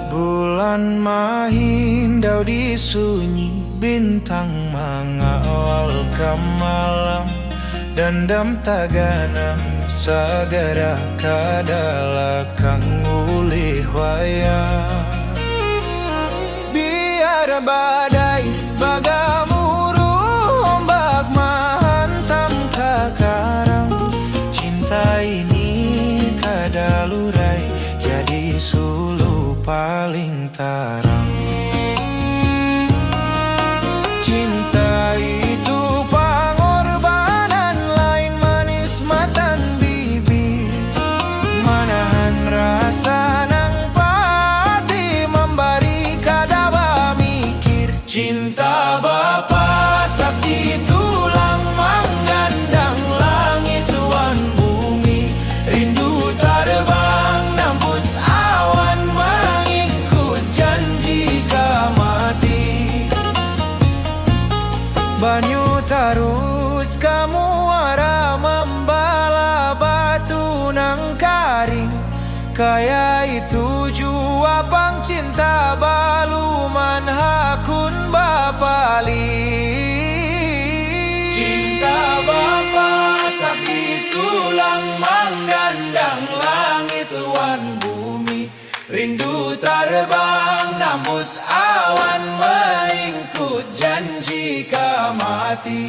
Bulan mahindau di sunyi, bintang mengawal ke malam. Dendam taganang sagara kadala kang ulih wayang. Biar badai bagamuruh, ombak menghantam ke karang. Cinta ini kadalurai jadi sulu paling tarang. Cinta itu pengorbanan, lain manis matan bibir. Manahan rasa nang pati, memberi kadawa mikir. Cinta Bapa sakti tulang menggandang langit tuan bumi. Rindu terbang nembus awan, mengikut janji ke mati. Banyu terus ke muara, membala batu nang karing. Kaya itu jua pang cinta baluman hakun bapali. Cinta Bapa sakti tulang menggandang langit tuan bumi. Rindu terbang nembus awan, mengikut janji ke mati.